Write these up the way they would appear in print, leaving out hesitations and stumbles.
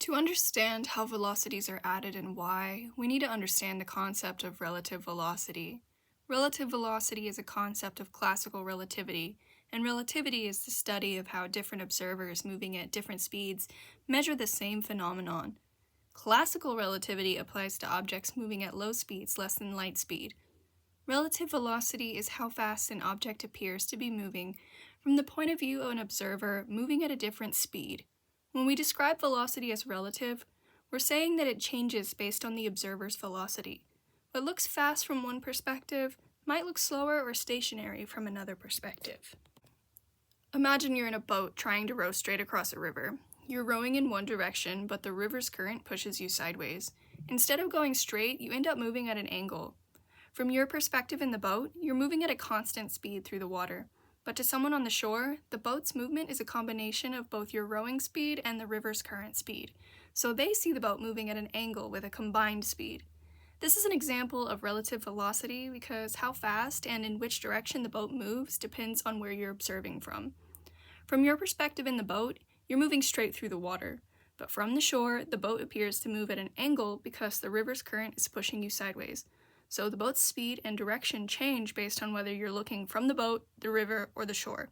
To understand how velocities are added and why, we need to understand the concept of relative velocity. Relative velocity is a concept of classical relativity, and relativity is the study of how different observers moving at different speeds measure the same phenomenon. Classical relativity applies to objects moving at low speeds less than light speed. Relative velocity is how fast an object appears to be moving from the point of view of an observer moving at a different speed. When we describe velocity as relative, we're saying that it changes based on the observer's velocity. What looks fast from one perspective might look slower or stationary from another perspective. Imagine you're in a boat trying to row straight across a river. You're rowing in one direction, but the river's current pushes you sideways. Instead of going straight, you end up moving at an angle. From your perspective in the boat, you're moving at a constant speed through the water. But to someone on the shore, the boat's movement is a combination of both your rowing speed and the river's current speed. So they see the boat moving at an angle with a combined speed. This is an example of relative velocity because how fast and in which direction the boat moves depends on where you're observing from. From your perspective in the boat, you're moving straight through the water. But from the shore, the boat appears to move at an angle because the river's current is pushing you sideways. So the boat's speed and direction change based on whether you're looking from the boat, the river, or the shore.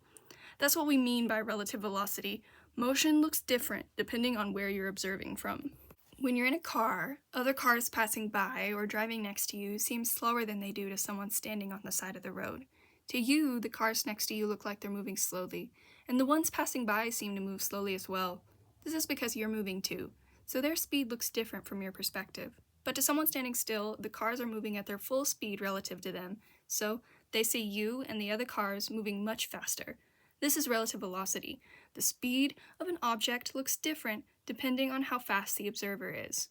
That's what we mean by relative velocity. Motion looks different depending on where you're observing from. When you're in a car, other cars passing by or driving next to you seem slower than they do to someone standing on the side of the road. To you, the cars next to you look like they're moving slowly, and the ones passing by seem to move slowly as well. This is because you're moving too, so their speed looks different from your perspective. But to someone standing still, the cars are moving at their full speed relative to them, so they see you and the other cars moving much faster. This is relative velocity. The speed of an object looks different depending on how fast the observer is.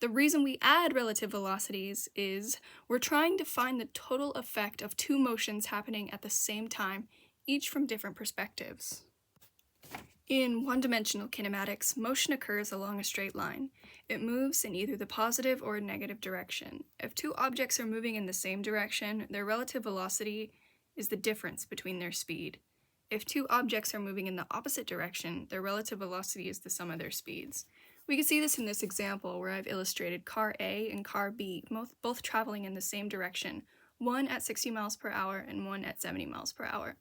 The reason we add relative velocities is we're trying to find the total effect of two motions happening at the same time, each from different perspectives. In one-dimensional kinematics, motion occurs along a straight line. It moves in either the positive or negative direction. If two objects are moving in the same direction, their relative velocity is the difference between their speed. If two objects are moving in the opposite direction, their relative velocity is the sum of their speeds. We can see this in this example where I've illustrated car A and car B, both traveling in the same direction, one at 60 miles per hour and one at 70 miles per hour.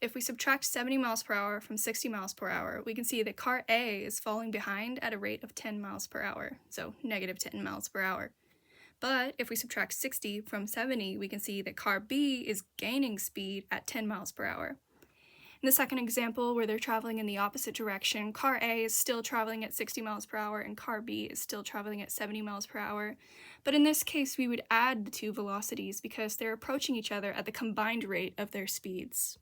If we subtract 70 miles per hour from 60 miles per hour, we can see that car A is falling behind at a rate of 10 miles per hour, so negative 10 miles per hour. But if we subtract 60 from 70, we can see that car B is gaining speed at 10 miles per hour. In the second example, where they're traveling in the opposite direction, car A is still traveling at 60 miles per hour and car B is still traveling at 70 miles per hour. But in this case, we would add the two velocities because they're approaching each other at the combined rate of their speeds.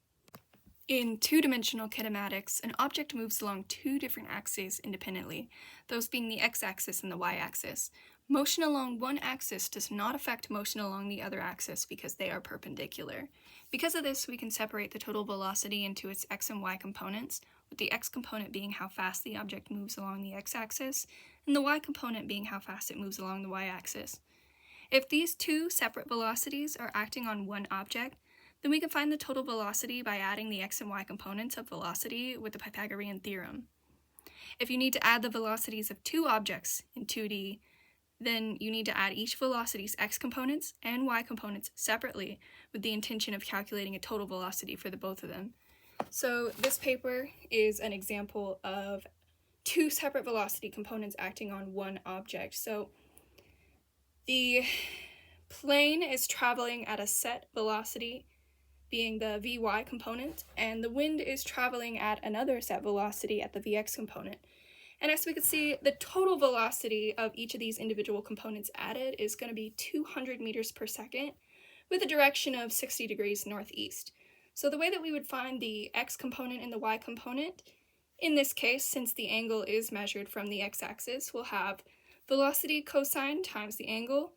In two-dimensional kinematics, an object moves along two different axes independently, those being the x-axis and the y-axis. Motion along one axis does not affect motion along the other axis because they are perpendicular. Because of this, we can separate the total velocity into its x and y components, with the x component being how fast the object moves along the x-axis, and the y component being how fast it moves along the y-axis. If these two separate velocities are acting on one object, then we can find the total velocity by adding the x and y components of velocity with the Pythagorean theorem. If you need to add the velocities of two objects in 2D, then you need to add each velocity's x components and y components separately with the intention of calculating a total velocity for the both of them. So this paper is an example of two separate velocity components acting on one object. So the plane is traveling at a set velocity, being the Vy component, and the wind is traveling at another set velocity at the Vx component. And as we can see, the total velocity of each of these individual components added is going to be 200 meters per second with a direction of 60 degrees northeast. So the way that we would find the x component and the y component, in this case, since the angle is measured from the x-axis, we'll have velocity cosine times the angle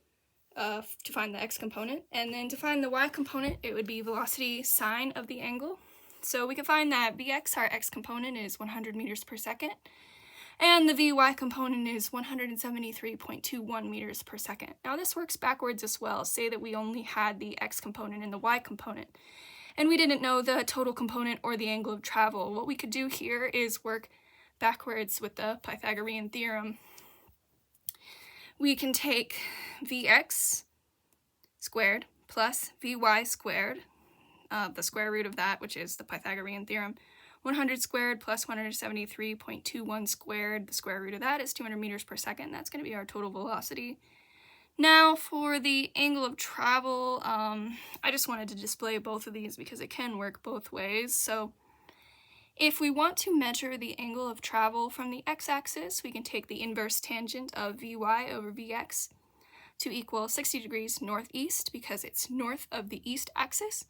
to find the x component, and then to find the y component, it would be velocity sine of the angle. So we can find that Vx, our x component, is 100 meters per second, and the Vy component is 173.21 meters per second. Now this works backwards as well. Say that we only had the x component and the y component, and we didn't know the total component or the angle of travel. What we could do here is work backwards with the Pythagorean theorem, we can take Vx squared plus Vy squared, the square root of that, which is the Pythagorean theorem, 100 squared plus 173.21 squared, the square root of that is 200 meters per second. That's going to be our total velocity. Now for the angle of travel, I just wanted to display both of these because it can work both ways. So if we want to measure the angle of travel from the x-axis, we can take the inverse tangent of Vy over Vx to equal 60 degrees northeast because it's north of the east axis.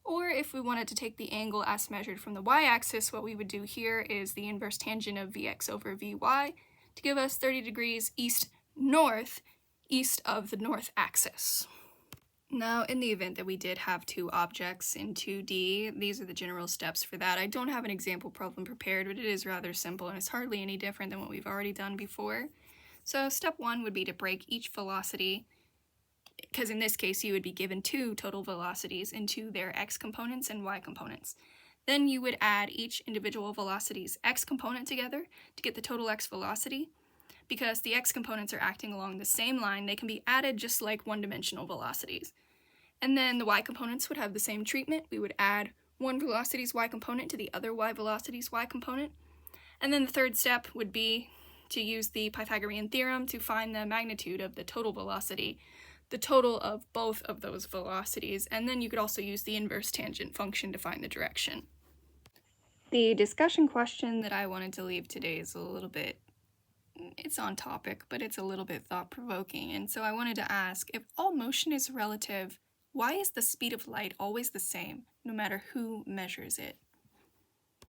Or if we wanted to take the angle as measured from the y-axis, what we would do here is the inverse tangent of Vx over Vy to give us 30 degrees east-north, east of the north axis. Now, in the event that we did have two objects in 2D, these are the general steps for that. I don't have an example problem prepared, but it is rather simple and it's hardly any different than what we've already done before. So step one would be to break each velocity, because in this case you would be given two total velocities into their x components and y components. Then you would add each individual velocity's x component together to get the total x velocity. Because the x components are acting along the same line, they can be added just like one-dimensional velocities. And then the y components would have the same treatment. We would add one velocity's y component to the other y velocity's y component. And then the third step would be to use the Pythagorean theorem to find the magnitude of the total velocity, the total of both of those velocities, and then you could also use the inverse tangent function to find the direction. The discussion question that I wanted to leave today is a little bit, it's on topic, but it's a little bit thought-provoking, and so I wanted to ask, if all motion is relative, why is the speed of light always the same, no matter who measures it?